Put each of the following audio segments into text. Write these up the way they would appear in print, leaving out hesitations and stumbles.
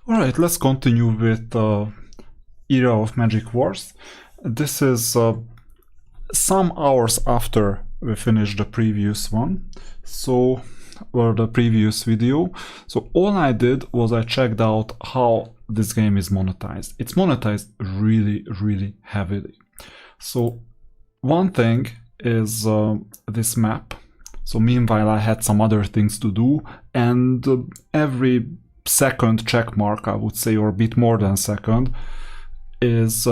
Alright, let's continue with Era of Magic Wars. This is some hours after we finished the previous one, or the previous video. So all I did was I checked out how this game is monetized. It's monetized really heavily. So one thing is this map. So meanwhile I had some other things to do, and every second check mark, I would say, or a bit more than second, is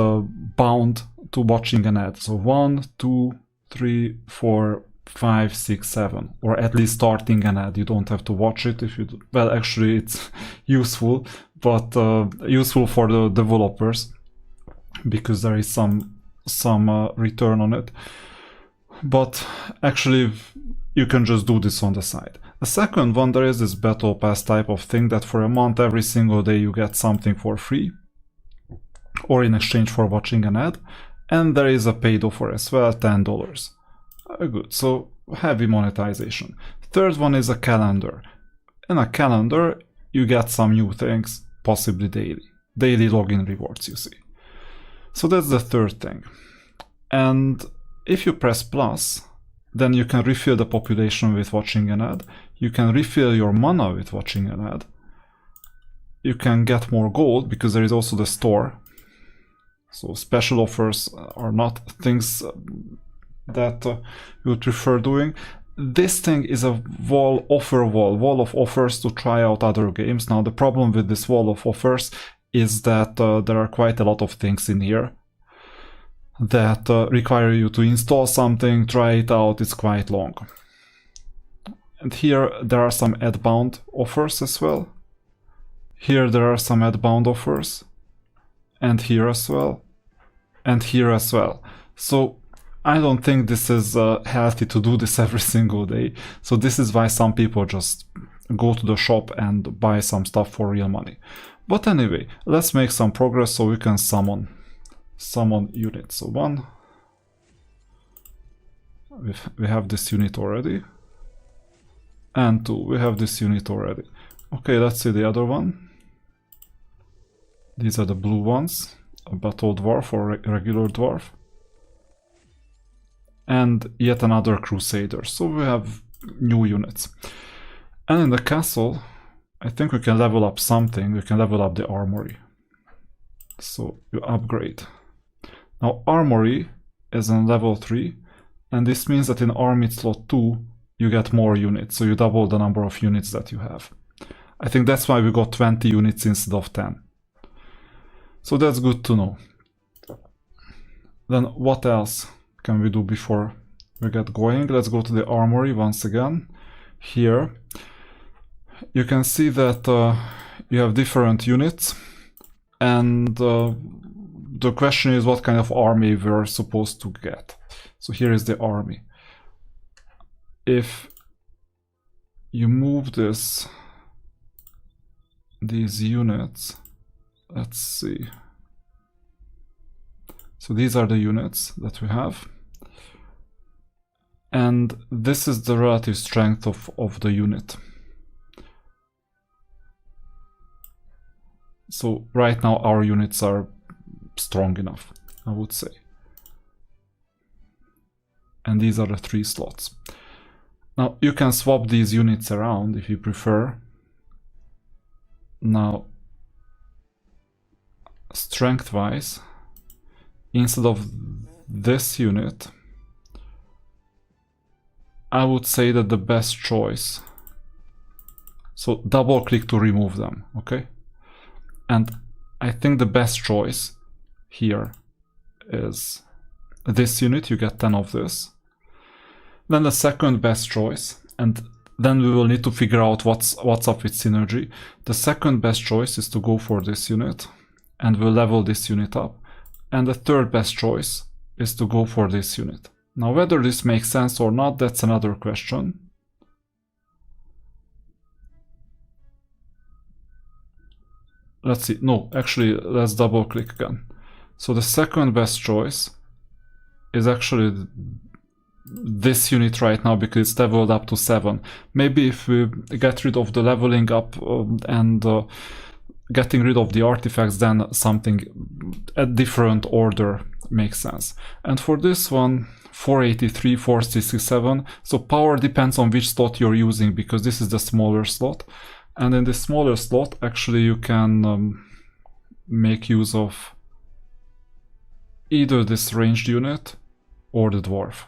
bound to watching an ad. So 1, 2, 3, 4, 5, 6, 7, or at least starting an ad. You don't have to watch it if you do. Well, actually it's useful, but useful for the developers because there is some return on it. But actually you can just do this on the side. The second one, there is this battle pass type of thing that for a month, every single day you get something for free or in exchange for watching an ad. And there is a paid offer as well, $10. Good, so heavy monetization. Third one is a calendar. In a calendar, you get some new things, possibly daily. Daily login rewards, you see. So that's the third thing. And if you press plus, then you can refill the population with watching an ad. You can refill your mana with watching an ad. You can get more gold because there is also the store. So special offers are not things that you would prefer doing. This thing is a wall of offers to try out other games. Now the problem with this wall of offers is that there are quite a lot of things in here that require you to install something, try it out. It's quite long. And here there are some ad-bound offers as well. Here there are some ad-bound offers. And here as well. And here as well. So I don't think this is healthy to do this every single day. So this is why some people just go to the shop and buy some stuff for real money. But anyway, let's make some progress so we can summon units. So one, we have this unit already, and two, we have this unit already. Okay, let's see the other one. These are the blue ones, a battle dwarf or regular dwarf, and yet another crusader. So we have new units. And in the castle, I think we can level up something. We can level up the armory. So you upgrade. Now armory is on level 3, and this means that in army slot 2 you get more units, so you double the number of units that you have. I think that's why we got 20 units instead of 10. So that's good to know. Then what else can we do before we get going? Let's go to the armory once again. Here you can see that you have different units, and the question is what kind of army we're supposed to get. So here is the army. If you move these units, let's see. So these are the units that we have. And this is the relative strength of the unit. So right now our units are strong enough, I would say. And these are the 3 slots. Now you can swap these units around if you prefer. Now strength wise, instead of this unit, I would say that the best choice, so double click to remove them, okay? And I think the best choice here is this unit. You get 10 of this. Then the second best choice, and then we will need to figure out what's up with synergy. The second best choice is to go for this unit, and we'll level this unit up. And the third best choice is to go for this unit. Now whether this makes sense or not, that's another question. Let's see. No, actually, let's double click again. So the second best choice is actually this unit right now because it's leveled up to 7. Maybe if we get rid of the leveling up and getting rid of the artifacts, then something a different order makes sense. And for this one, 483, 467, so power depends on which slot you're using, because this is the smaller slot. And in the smaller slot, actually you can make use of either this ranged unit or the dwarf.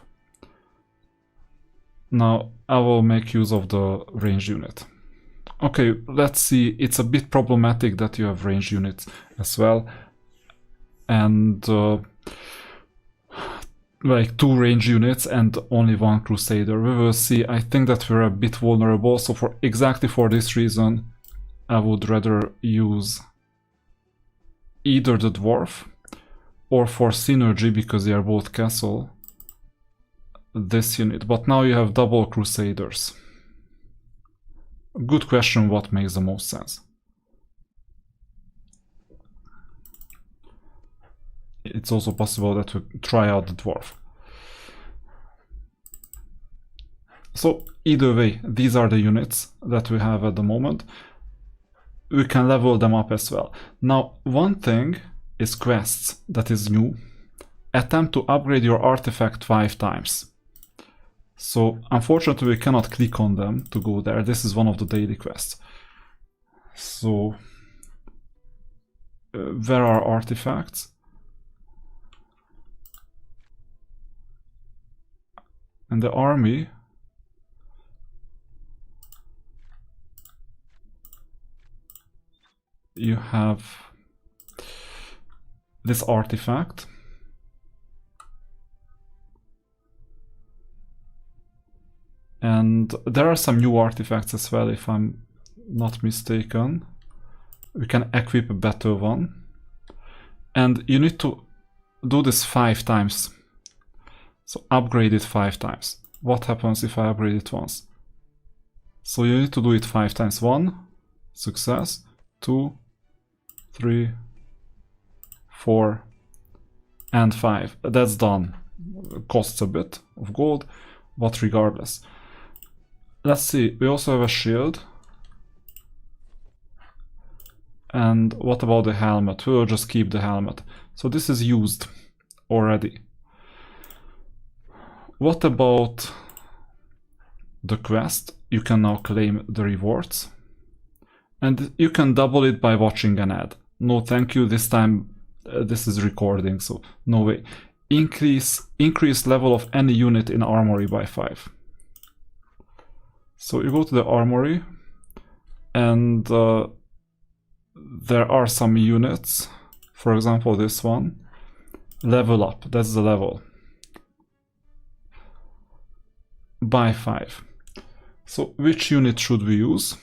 Now I will make use of the ranged unit. Okay, let's see, it's a bit problematic that you have ranged units as well, and like 2 range units and only 1 crusader. We will see. I think that we're a bit vulnerable, so for exactly for this reason I would rather use either the dwarf, or for synergy, because they are both castle, this unit. But now you have double crusaders. Good question, what makes the most sense? It's also possible that we try out the dwarf. So either way, these are the units that we have at the moment. We can level them up as well. Now, one thing is quests that is new. Attempt to upgrade your artifact 5 times. So unfortunately we cannot click on them to go there. This is one of the daily quests. So where are artifacts? And the army, you have this artifact. And there are some new artifacts as well, if I'm not mistaken. We can equip a better one. And you need to do this 5 times. So upgrade it 5 times. What happens if I upgrade it once? So you need to do it 5 times. 1, success, 2, 3, 4, and 5. That's done. Costs a bit of gold, but regardless. Let's see, we also have a shield. And what about the helmet? We will just keep the helmet. So this is used already. What about the quest? You can now claim the rewards. And you can double it by watching an ad. No thank you, this time this is recording, so no way. Increase level of any unit in armory by 5. So you go to the armory, and there are some units, for example this one, level up, that's the level, by 5. So which unit should we use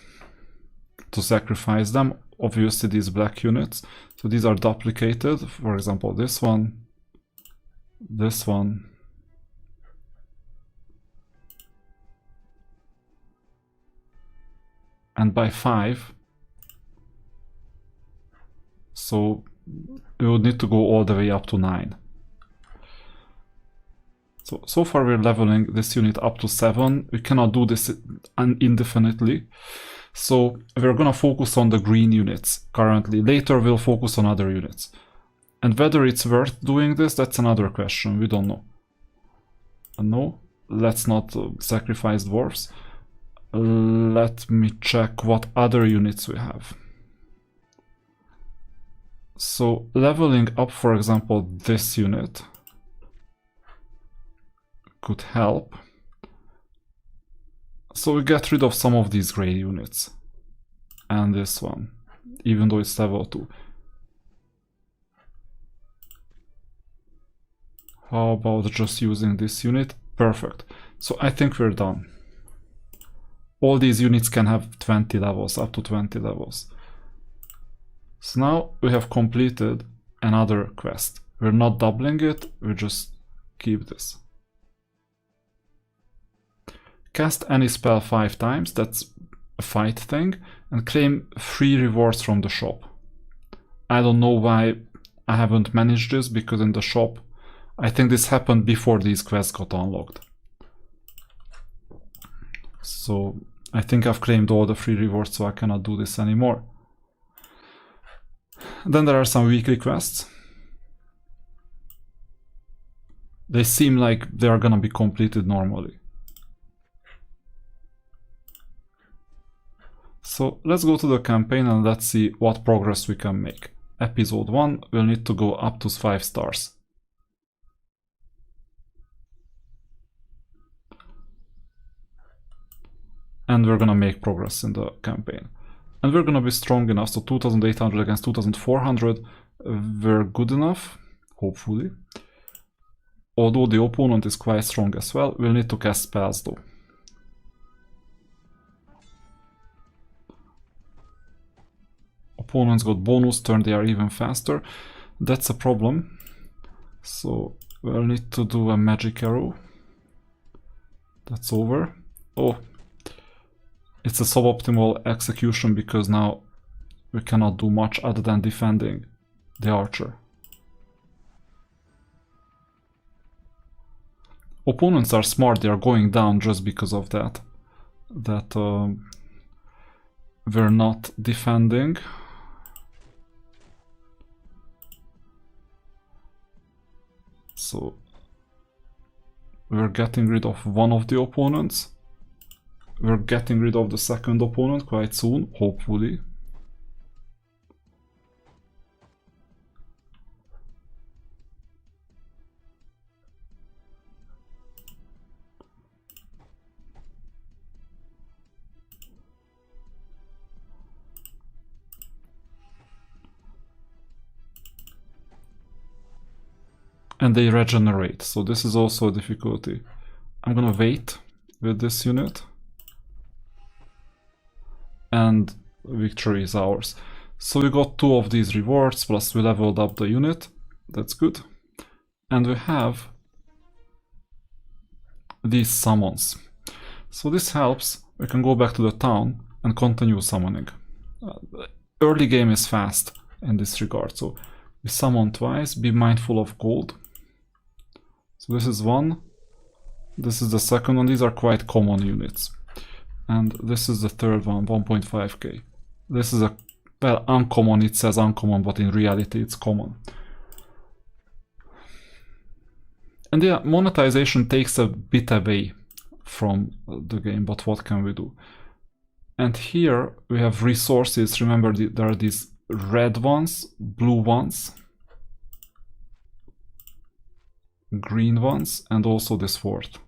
to sacrifice them? Obviously these black units, so these are duplicated, for example this one, and by 5. So we would need to go all the way up to 9. So far we're leveling this unit up to 7. We cannot do this indefinitely. So we're gonna focus on the green units currently. Later we'll focus on other units. And whether it's worth doing this, that's another question. We don't know. No, let's not sacrifice dwarves. Let me check what other units we have. So leveling up, for example, this unit could help. So we get rid of some of these gray units. And this one, even though it's level 2. How about just using this unit? Perfect. So I think we're done. All these units can have 20 levels, up to 20 levels. So now we have completed another quest. We're not doubling it, we just keep this. Cast any spell 5 times, that's a fight thing, and claim free rewards from the shop. I don't know why I haven't managed this, because in the shop, I think this happened before these quests got unlocked. So I think I've claimed all the free rewards, so I cannot do this anymore. Then there are some weekly quests. They seem like they are gonna be completed normally. So let's go to the campaign and let's see what progress we can make. Episode 1 will need to go up to 5 stars. And we're gonna make progress in the campaign. And we're gonna be strong enough, so 2800 against 2400, we're good enough, hopefully. Although the opponent is quite strong as well, we'll need to cast spells though. Opponents got bonus turn, they are even faster. That's a problem. So we'll need to do a magic arrow. That's over. Oh, it's a suboptimal execution because now we cannot do much other than defending the archer. Opponents are smart, they are going down just because of that. We're not defending. So we're getting rid of one of the opponents. We're getting rid of the second opponent quite soon, hopefully. And they regenerate, so this is also a difficulty. I'm gonna wait with this unit. And victory is ours. So we got 2 of these rewards, plus we leveled up the unit. That's good. And we have these summons. So this helps. We can go back to the town and continue summoning. Early game is fast in this regard, so we summon twice. Be mindful of gold. So this is one. This is the second one. These are quite common units. And this is the third one, 1.5k. This is a, well, uncommon. It says uncommon, but in reality it's common. And yeah, monetization takes a bit away from the game, but what can we do? And here we have resources. Remember, there are these red ones, blue ones, green ones, and also this fourth.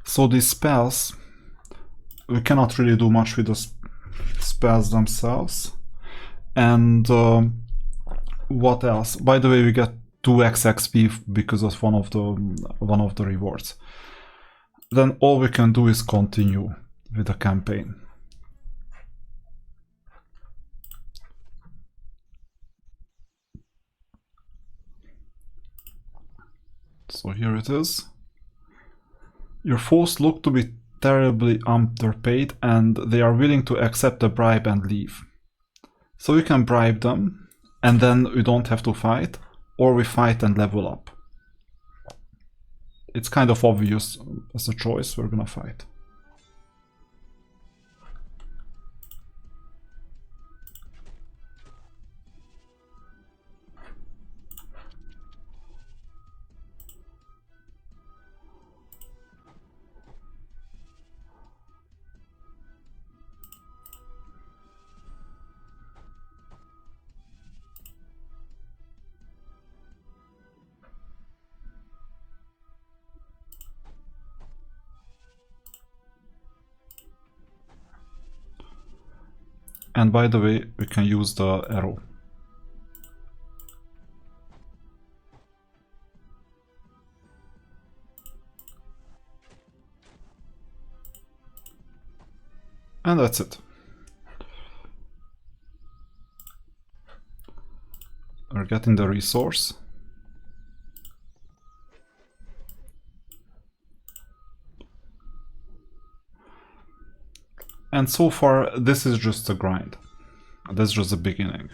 So these spells, we cannot really do much with the spells themselves. And what else? By the way, we get 2x XP because of one of the rewards. Then all we can do is continue with the campaign. So here it is. Your foes look to be terribly underpaid and they are willing to accept a bribe and leave. So we can bribe them and then we don't have to fight, or we fight and level up. It's kind of obvious as a choice, we're gonna fight. And by the way, we can use the arrow. And that's it. We're getting the resource. And so far, this is just a grind. That's just the beginning.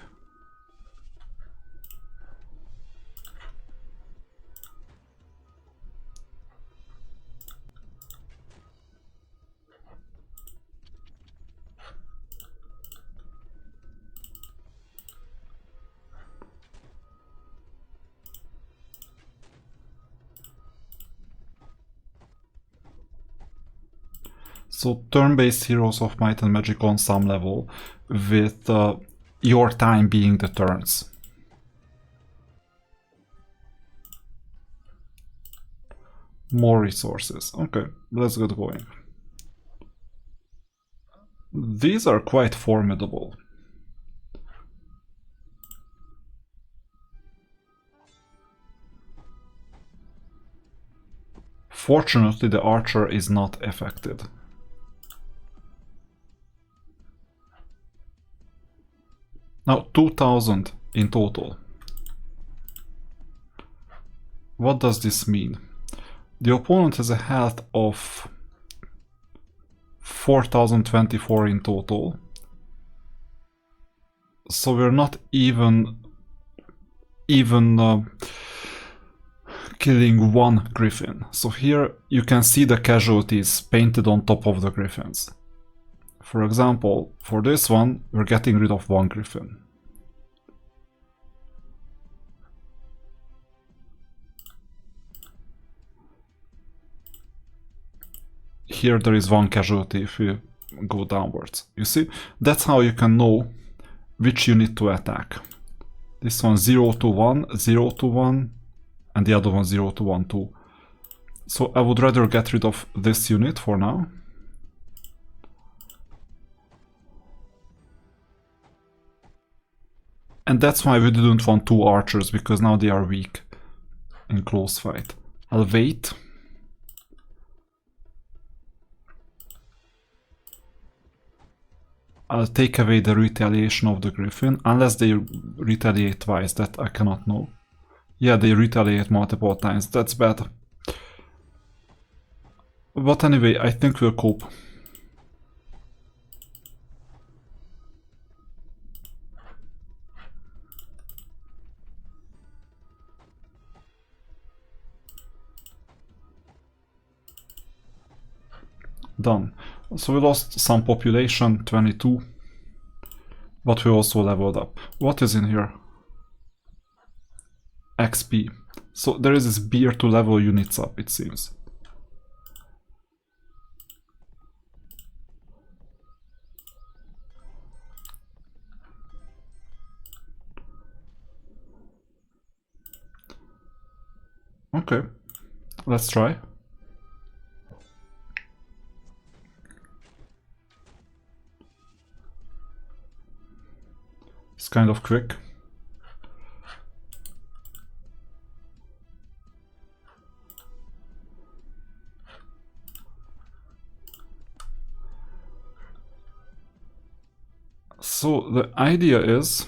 So turn-based Heroes of Might and Magic on some level, with your time being the turns. More resources. Okay, let's get going. These are quite formidable. Fortunately, the archer is not affected. Now, 2000 in total. What does this mean? The opponent has a health of 4024 in total. So we're not even killing one griffin. So here you can see the casualties painted on top of the griffins. For example, for this one, we're getting rid of one griffin. Here there is one casualty if you go downwards. You see? That's how you can know which unit to attack. This one 0 to 1, 0 to 1, and the other one 0 to 1 too. So I would rather get rid of this unit for now. And that's why we didn't want two archers, because now they are weak in close fight. I'll wait. I'll take away the retaliation of the griffin, unless they retaliate twice, that I cannot know. Yeah, they retaliate multiple times, that's bad. But anyway, I think we'll cope. Done. So we lost some population, 22, but we also leveled up. What is in here? XP. So there is this beer to level units up, it seems. Okay, let's try. It's kind of quick. So the idea is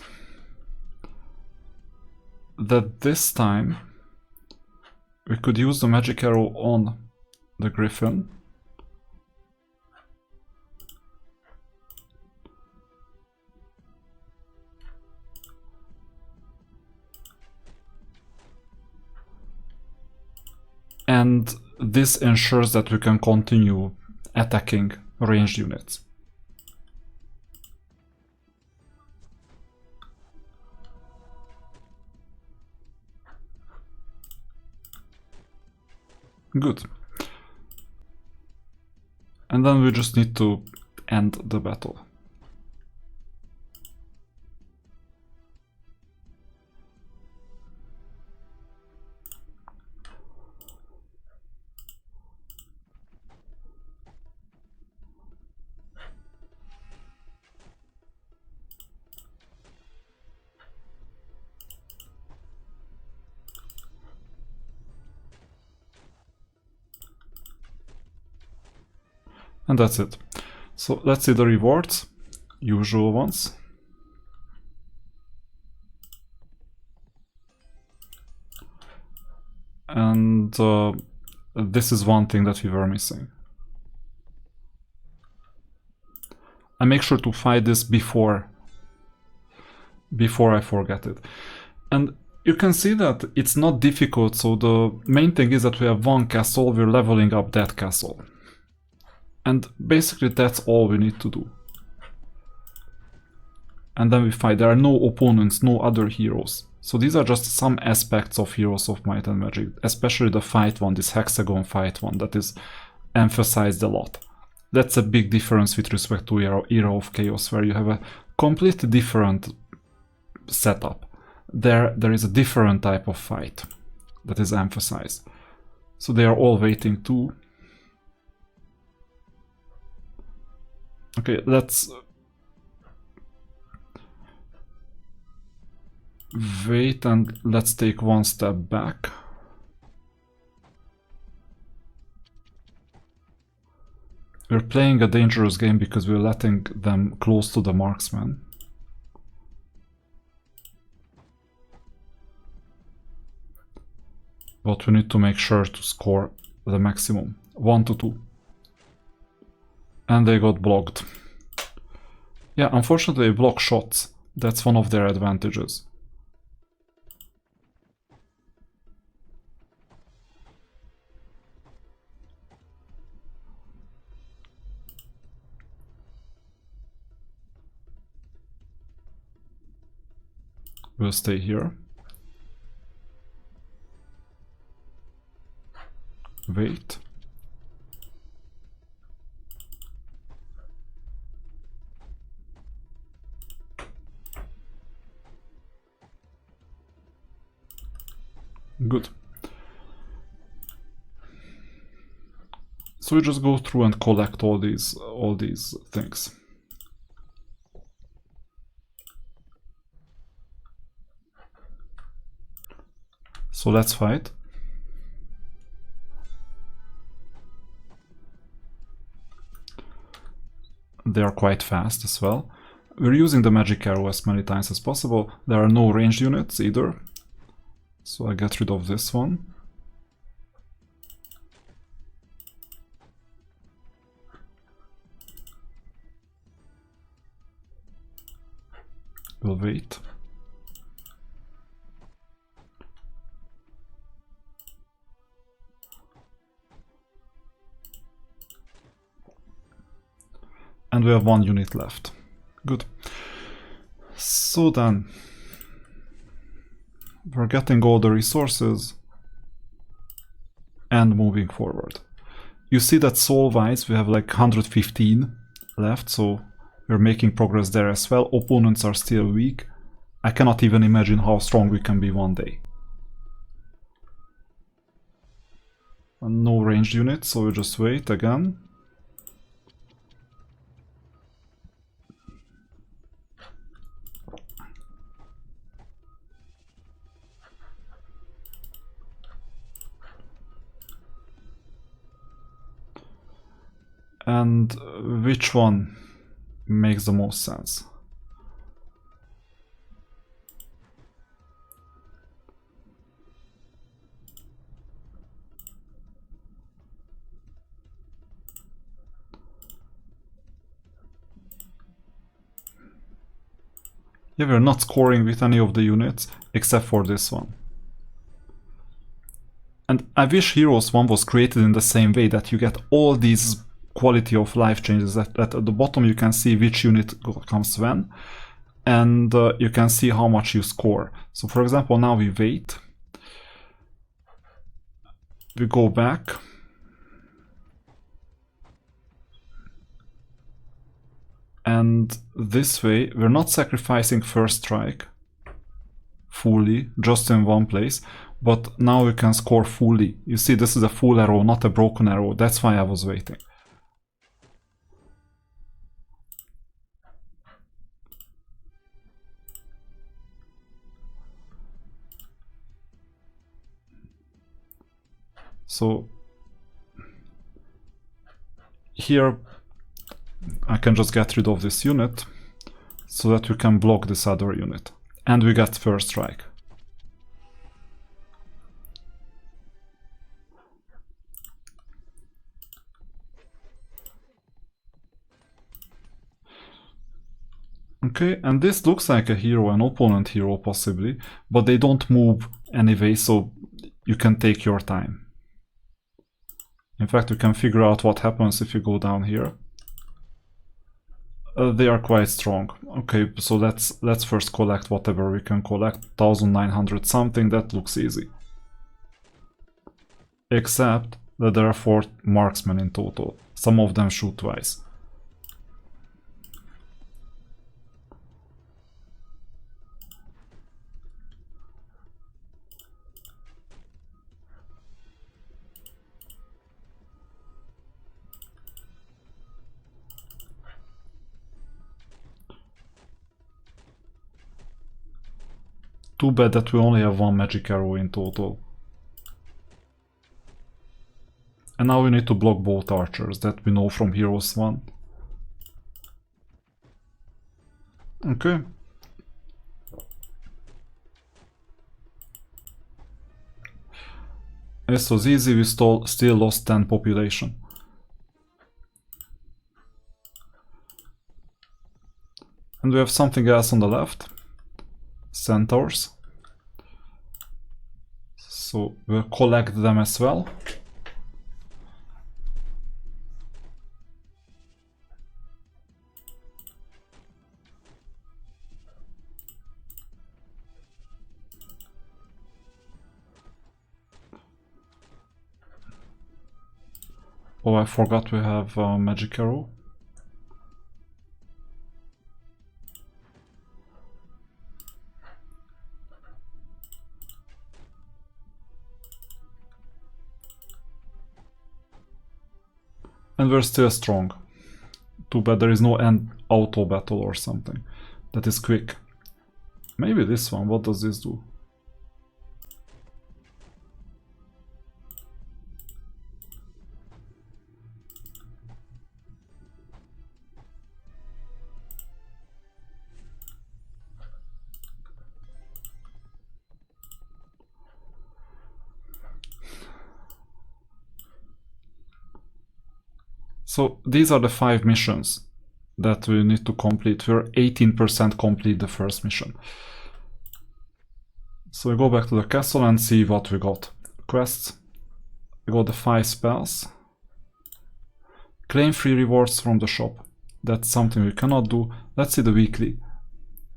that this time we could use the magic arrow on the griffin. And this ensures that we can continue attacking ranged units. Good. And then we just need to end the battle. And that's it. So let's see the rewards, usual ones. And this is one thing that we were missing. I make sure to fight this before I forget it. And you can see that it's not difficult, so the main thing is that we have one castle, we're leveling up that castle. And basically that's all we need to do. And then we fight. There are no opponents, no other heroes. So these are just some aspects of Heroes of Might and Magic, especially the fight one, this hexagon fight one, that is emphasized a lot. That's a big difference with respect to Era of Chaos, where you have a completely different setup. There is a different type of fight that is emphasized. So they are all waiting too. Okay, let's wait and let's take one step back. We're playing a dangerous game because we're letting them close to the marksman. But we need to make sure to score the maximum. 1 to 2. And they got blocked. Yeah, unfortunately they block shots. That's one of their advantages. We'll stay here. Wait. Good. So we just go through and collect all these things. So let's fight. They are quite fast as well. We're using the magic arrow as many times as possible. There are no ranged units either. So I get rid of this one. We'll wait. And we have one unit left. Good. So then, we're getting all the resources and moving forward. You see that soul-wise we have like 115 left, so we're making progress there as well. Opponents are still weak. I cannot even imagine how strong we can be one day. And no ranged units, so we just wait again. And which one makes the most sense? Yeah, we're not scoring with any of the units except for this one. And I wish Heroes 1 was created in the same way, that you get all these quality of life changes. That at the bottom you can see which unit comes when, and you can see how much you score. So for example, now we wait, we go back, and this way we're not sacrificing first strike fully just in one place, but now we can score fully. You see, this is a full arrow, not a broken arrow. That's why I was waiting. So here I can just get rid of this unit so that we can block this other unit. And we got first strike. Okay, and this looks like a hero, an opponent hero possibly, but they don't move anyway, so you can take your time. In fact, you can figure out what happens if you go down here. They are quite strong. Okay, so let's first collect whatever we can collect. 1900 something, that looks easy. Except that there are 4 marksmen in total. some of them shoot twice. Too bad that we only have one magic arrow in total. And now we need to block both archers, that we know from Heroes 1. Okay. This was easy, we still lost 10 population. And we have something else on the left. Centaurs. So we'll collect them as well. Oh, I forgot we have a magic arrow. And we're still strong. Too bad there is no end auto battle or something that is quick. Maybe this one, what does this do? So these are the 5 missions that we need to complete. We're 18% complete the first mission. So we go back to the castle and see what we got. Quests. We got the 5 spells. Claim free rewards from the shop. That's something we cannot do. Let's see the weekly.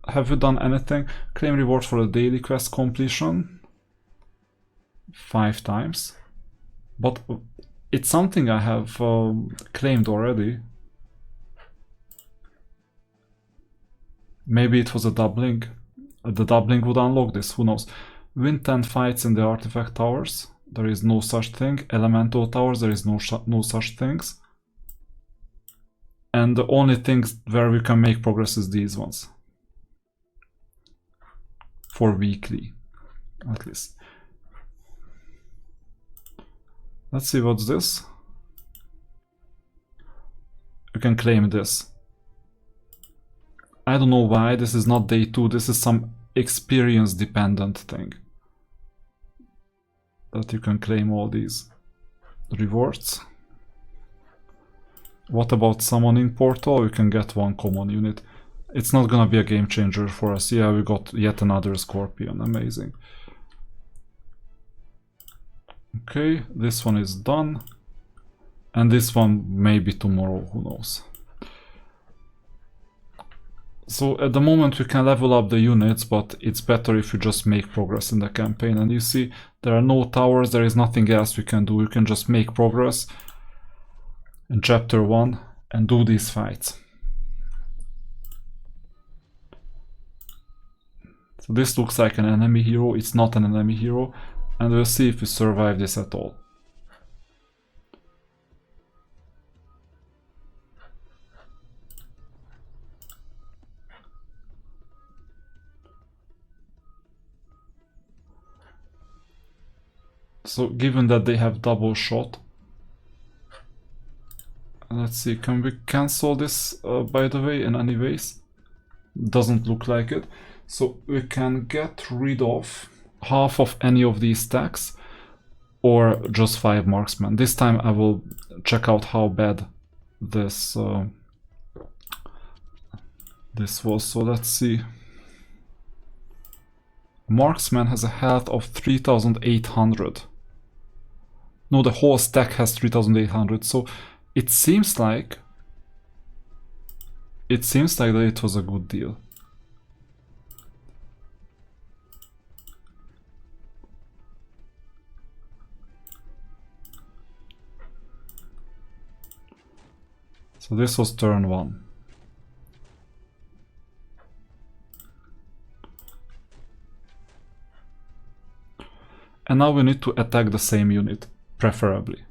Have you done anything? Claim reward for the daily quest completion. 5 times. But it's something I have claimed already. Maybe it was a doubling. The doubling would unlock this, who knows. Win 10 fights in the artifact towers. There is no such thing. Elemental towers, there is no such things. And the only things where we can make progress is these ones. For weekly, at least. Let's see what's this. You can claim this. I don't know why, this is not day 2, this is some experience dependent thing. That you can claim all these rewards. What about summoning portal? We can get 1 common unit. It's not gonna be a game changer for us. Yeah, we got yet another scorpion, amazing. Okay, this one is done. And this one maybe tomorrow, who knows. So at the moment we can level up the units, but it's better if you just make progress in the campaign. And you see, there are no towers, there is nothing else we can do. You can just make progress in chapter 1 and do these fights. So this looks like an enemy hero, it's not an enemy hero. And we'll see if we survive this at all. So given that they have double shot, let's see, can we cancel this by the way in any ways? Doesn't look like it. So we can get rid of half of any of these stacks or just 5 marksmen. This time I will check out how bad this this was. So let's see. Marksman has a health of 3800. No, the whole stack has 3800. So it seems like that it was a good deal. So this was turn 1. And now we need to attack the same unit, preferably.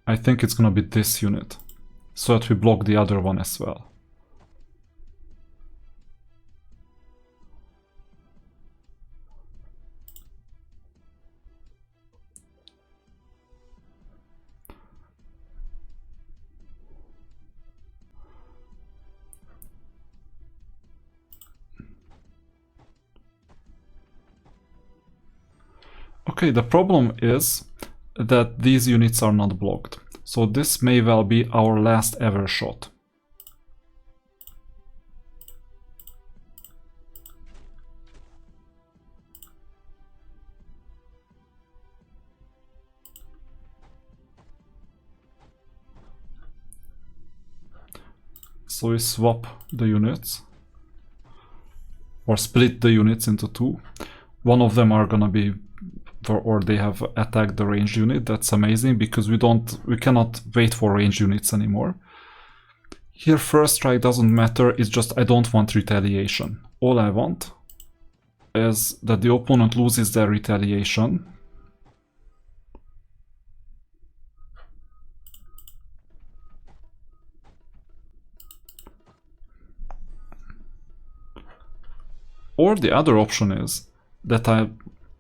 I think it's gonna be this unit, so that we block the other one as well. Okay, the problem is that these units are not blocked. So this may well be our last ever shot. So we swap the units, or split the units into two. One of them are gonna be, or they have attacked the ranged unit. That's amazing, because we cannot wait for ranged units anymore. Here first strike doesn't matter, it's just I don't want retaliation. All I want is that the opponent loses their retaliation. Or the other option is that I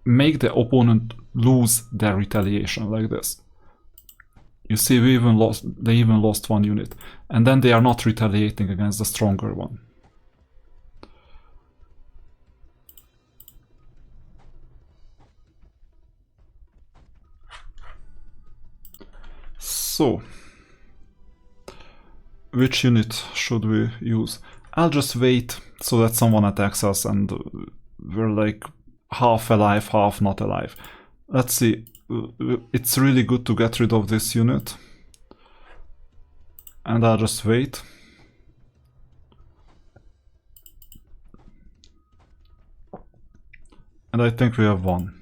make the opponent lose their retaliation, like this. You see, they even lost one unit, and then they are not retaliating against the stronger one. So, which unit should we use? I'll just wait so that someone attacks us and we're like half alive, half not alive. Let's see. It's really good to get rid of this unit. And I'll just wait. And I think we have won.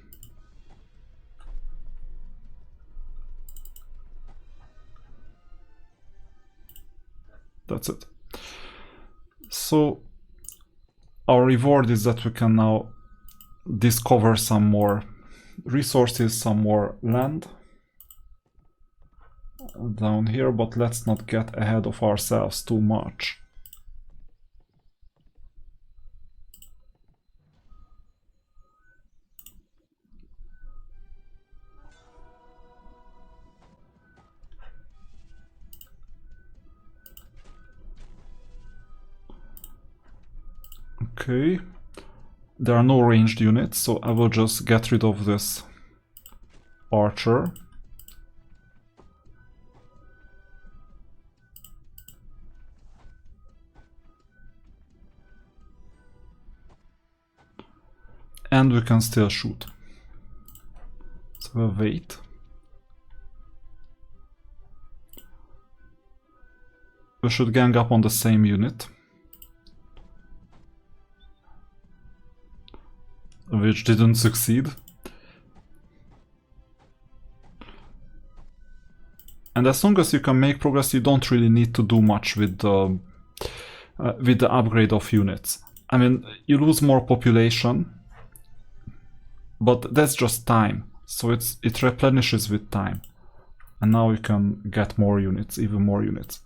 That's it. So our reward is that we can now discover some more resources, some more land down here, but let's not get ahead of ourselves too much. Okay, there are no ranged units, so I will just get rid of this archer. And we can still shoot. So we'll wait. We should gang up on the same unit, which didn't succeed. And as long as you can make progress, you don't really need to do much with the upgrade of units. I mean, you lose more population, but that's just time. So it replenishes with time. And now you can get more units, even more units.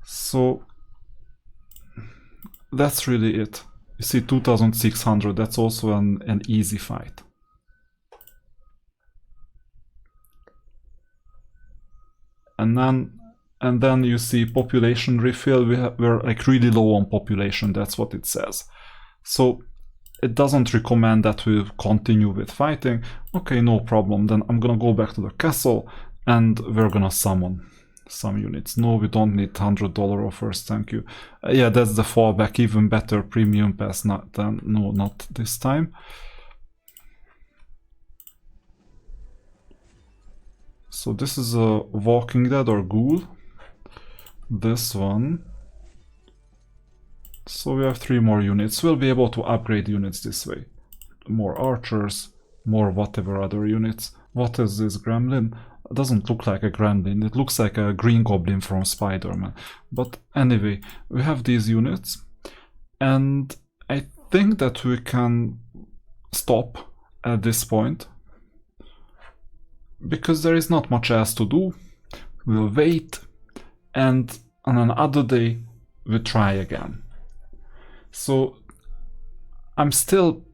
So that's really it. You see 2600, that's also an easy fight. And then you see population refill. We're like really low on population, that's what it says. So it doesn't recommend that we continue with fighting. Okay, no problem. Then I'm gonna go back to the castle and we're gonna summon some units. No, we don't need $100 offers, thank you. Yeah, that's the fallback, even better premium pass. No, not this time. So this is a Walking Dead or Ghoul. This one So we have 3 more units. We'll be able to upgrade units this way. More archers, more whatever other units. What is this gremlin? It doesn't look like a gremlin, it looks like a green goblin from Spider-Man. But anyway, we have these units, and I think that we can stop at this point, because there is not much else to do. We'll wait, and on another day we'll try again. So I'm still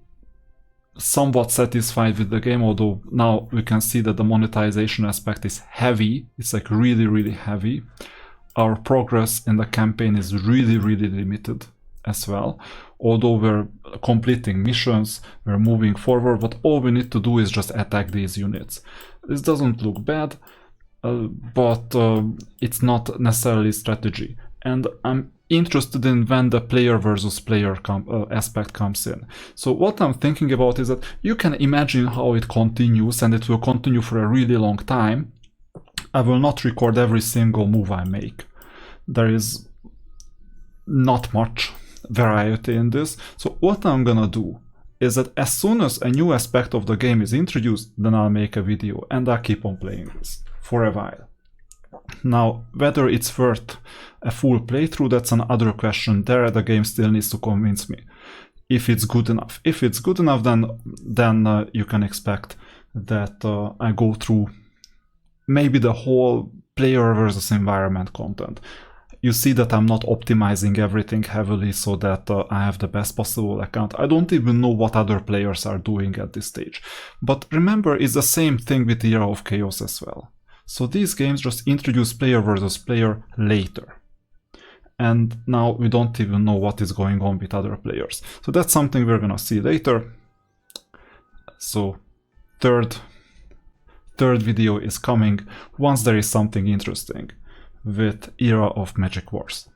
somewhat satisfied with the game, although now we can see that the monetization aspect is heavy. It's like really heavy. Our progress in the campaign is really limited as well. Although we're completing missions, we're moving forward, but all we need to do is just attack these units. This doesn't look bad, but it's not necessarily strategy. And I'm interested in when the player versus player aspect comes in. So what I'm thinking about is that you can imagine how it continues, and it will continue for a really long time. I will not record every single move I make. There is not much variety in this. So what I'm gonna do is that as soon as a new aspect of the game is introduced, then I'll make a video and I'll keep on playing this for a while. Now, whether it's worth a full playthrough, that's another question. There, the game still needs to convince me if it's good enough. If it's good enough, then you can expect that I go through maybe the whole player versus environment content. You see that I'm not optimizing everything heavily so that I have the best possible account. I don't even know what other players are doing at this stage. But remember, it's the same thing with Era of Chaos as well. So these games just introduce player versus player later. And now we don't even know what is going on with other players. So that's something we're gonna see later. So third video is coming once there is something interesting with Era of Magic Wars.